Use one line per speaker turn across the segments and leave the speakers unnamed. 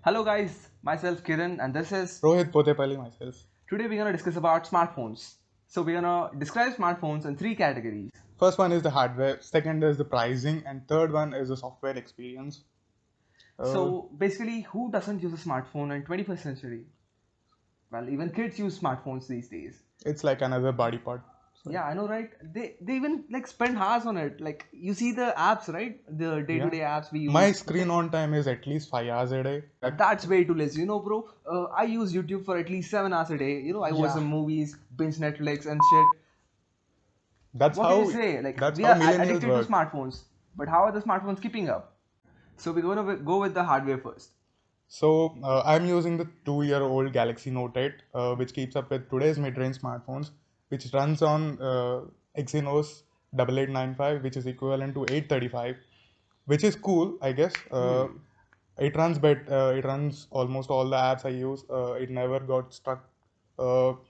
Hello guys, myself Kiran and this is
Rohith, Pothepalli, myself.
today we're gonna discuss about smartphones. So we're gonna describe smartphones in three categories.
First one is the hardware, second is the pricing, and third one is the software experience. Uh,
So basically, who doesn't use a smartphone in 21st century? Well, even kids use smartphones these days.
it's like another body part. So,
Yeah, I know, right? They even like spend hours on it. Like you see the apps, right? The
yeah.
day-to-day apps we
My
use.
screen on time is at least 5 hours a day.
That's way too less, bro. I use YouTube for at least 7 hours a day. I watch
Yeah,
some movies, binge Netflix and shit.
that's
What can you
how
say? Like
that's
we
how
are
millennials
addicted to
work.
smartphones, but how are the smartphones keeping up? So we're gonna go with the hardware first.
So I'm using the 2-year-old Galaxy Note 8, which keeps up with today's mid-range smartphones, which runs on Exynos 8895, which is equivalent to 835, which is cool, I guess. It runs almost all the apps I use. It never got stuck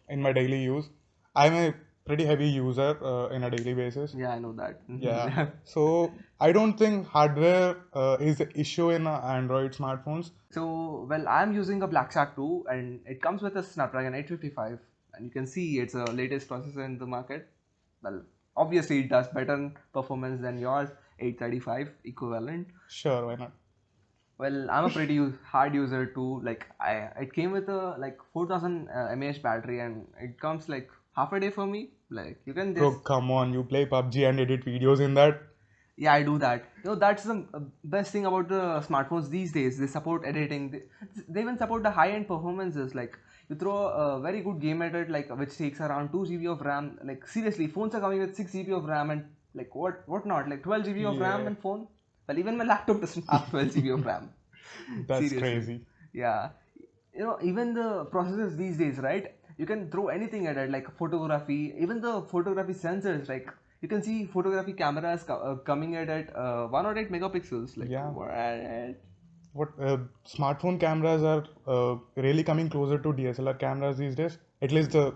in my daily use. I'm a pretty heavy user in a daily basis.
Yeah, I know that.
Yeah. So I don't think hardware is an issue in Android smartphones.
So well, I'm using a Black Shark 2, and it comes with a Snapdragon 855, and you can see it's a latest processor in the market. Well, obviously it does better performance than yours 835 equivalent.
Sure, why not?
Well, I'm a pretty hard user too. Like it came with a like 4000 mAh battery, and it comes like half a day for me. Like you can
Bro,
just
come on, you play PUBG and edit videos in that?
yeah, I do that. That's the best thing about the smartphones these days. They support editing. They even support the high-end performances. Like you throw a very good game at it, like which takes around 2 GB of RAM. Like seriously, phones are coming with 6 GB of RAM and like what not? Like 12 GB of RAM
Yeah,
and phone. Well, even my laptop doesn't have 12 GB of RAM.
that's
Seriously,
crazy.
yeah. Even the processors these days, right? You can throw anything at it, like photography, even the photography sensors. Like you can see photography cameras coming at 108 megapixels. Like
Yeah.
what?
What smartphone cameras are really coming closer to DSLR cameras these days. At least the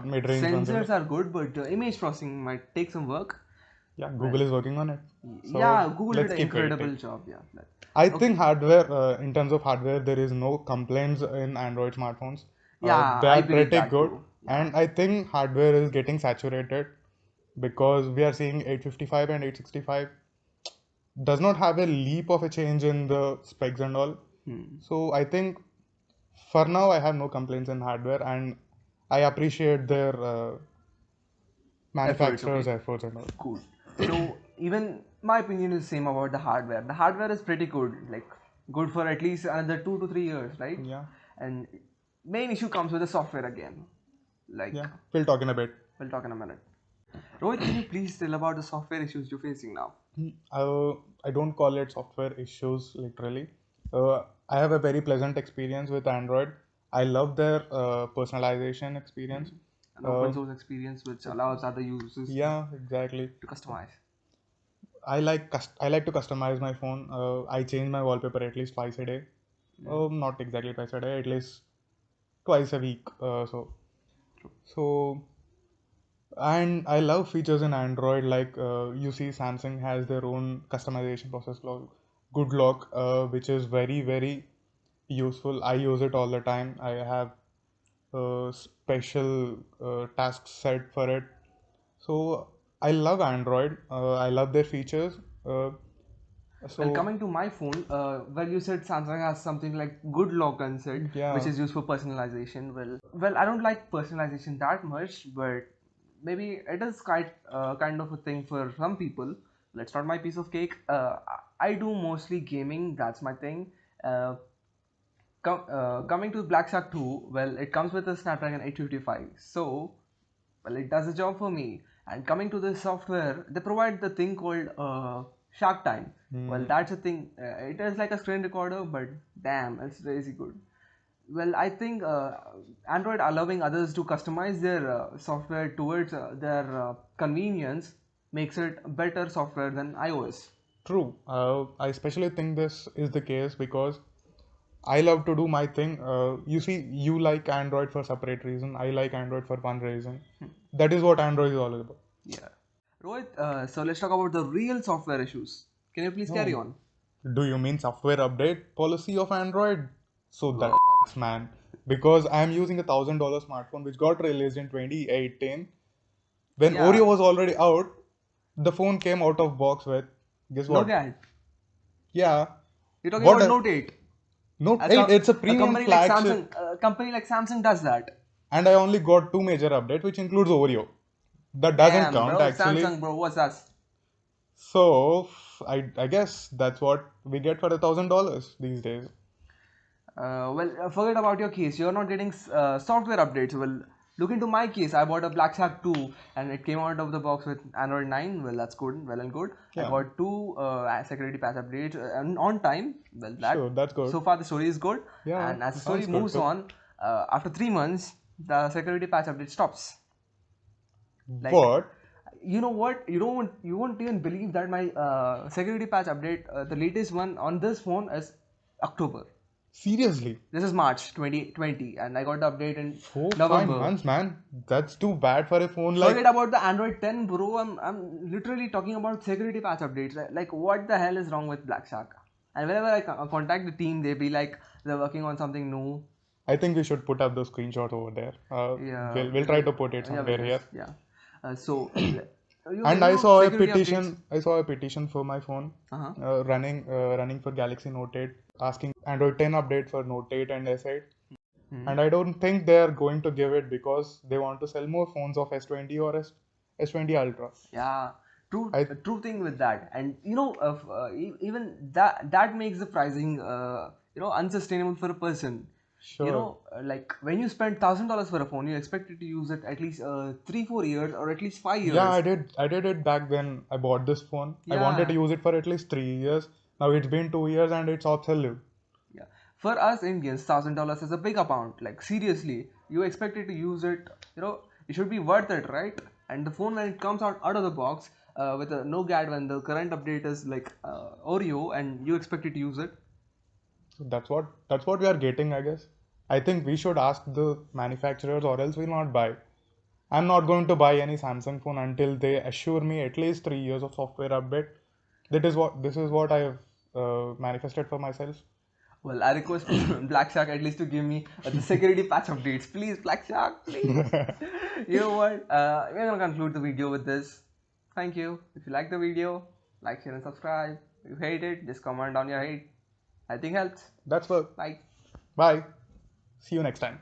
mid-range ones.
Sensors are good, but image processing might take some work.
Yeah,
Well,
Google is working on it. So
yeah, Google did
let's
an
keep
incredible
waiting.
job. Yeah.
I think
Okay.
hardware, in terms of hardware, there is no complaints in Android smartphones.
Yeah,
They
I
are
believe
pretty
that
good,
too. Yeah.
and I think hardware is getting saturated because we are seeing 855 and 865 does not have a leap of a change in the specs and all.
Hmm.
So I think for now I have no complaints in hardware, and I appreciate their
Efforts.
manufacturers'
Okay.
efforts and all.
Cool. So even my opinion is same about the hardware. The hardware is pretty good, like good for at least another 2 to 3 years, right?
Yeah,
And main issue comes with the software again. Like
yeah. We'll talk in a bit.
we'll talk in a minute. Rohit, can you please tell about the software issues you're facing now?
I don't call it software issues literally. I have a very pleasant experience with Android. I love their personalization experience.
An open
Uh,
source experience which allows other users
yeah, exactly.
to customize.
I like to customize my phone. I change my wallpaper at least twice a day. Not exactly twice a day, at least twice a week. So and I love features in Android like you see Samsung has their own customization process called Good Lock, which is very useful. I use it all the time. I have special tasks set for it. So I love Android. I love their features. Uh,
Well,
so
coming to my phone, well, you said Samsung has something like good lock unset, which
yeah,
is used for personalization. Well, I don't like personalization that much, but maybe it is quite kind of a thing for some people. That's not my piece of cake. I do mostly gaming. That's my thing. Uh, coming to Black Shark 2, well, it comes with a Snapdragon 855. So, well, it does a job for me. And coming to the software, they provide the thing called Shark Time. Well,
mm,
that's a thing. It is like a screen recorder, but damn, it's crazy good. Well, I think Android allowing others to customize their software towards their convenience makes it better software than iOS.
true. I especially think this is the case because I love to do my thing. You see, you like Android for separate reason. I like Android for one reason. That is what Android is all about.
Yeah. Rohit, so let's talk about the real software issues. Can you please carry
No,
on?
Do you mean software update policy of Android? So that
Wow.
sucks, man. Because I'm using a $1,000 smartphone which got released in 2018. When
Yeah.
Oreo was already out, the phone came out of box with, guess
No
what?
gad.
Yeah.
You're talking
What
about
a
Note 8.
Note
A,
8,
co-
it's a
a
premium
company like
flagship.
Samsung does that.
And I only got two major updates, which includes Oreo. That doesn't
Damn,
count
bro.
actually.
Samsung, bro. What's that?
So I guess that's what we get for $1,000 these days.
Forget about your case. You're not getting software updates. Well, look into my case. I bought a Black Shark 2 and it came out of the box with Android 9. Well, that's good. Well and good. I
Yeah,
got two security patch updates and on time. Well,
sure,
that
that's good.
so far the story is good.
Yeah,
And as the story
sounds good
moves
too.
on, after 3 months, the security patch update stops. Like,
What?
you know what? You won't even believe that my security patch update, the latest one on this phone is October.
Seriously?
This is March 2020, and I got the update in
4 5
November.
months, man. That's too bad for a phone
Forget
like.
about the Android 10, bro. I'm literally talking about security patch updates. Like, what the hell is wrong with Black Shark? And whenever I contact the team, they be like, they're working on something new.
I think we should put up the screenshot over there.
Yeah,
We'll try to put it
yeah, we'll
somewhere here.
just yeah. So
And
you
I
know
saw a
security updates.
petition. I saw a petition for my phone,
Uh-huh.
running for Galaxy Note 8, asking Android 10 update for Note 8 and S8.
Hmm.
And I don't think they are going to give it because they want to sell more phones of S20 or S20 Ultra.
Yeah,
I
true thing with that, and even that makes the pricing unsustainable for a person.
sure.
Like when you spend $1,000 for a phone, you expect it to use it at least 3 4 years or at least five
Yeah,
years.
I did it back when I bought this phone. I wanted to
Yeah,
use it for at least 3 years. Now it's been 2 years and it's obsolete.
yeah. For us Indians, $1,000 is a big amount. Like seriously, you expect it to use it. It should be worth it, right? And the phone when it comes out of the box with a no GAD when the current update is like Oreo, and you expect it to use it.
So that's what we are getting, I guess. I think we should ask the manufacturers or else we'll not buy. I'm not going to buy any Samsung phone until they assure me at least 3 years of software update. This is what I have manifested for myself.
Well, I request Black Shark at least to give me the security patch updates. Please, Black Shark, please. You know what? We're gonna conclude the video with this. Thank you. If you like the video, like, share, and subscribe. If you hate it, just comment down your hate. I think helps.
That's what.
Bye.
Bye. See you next time.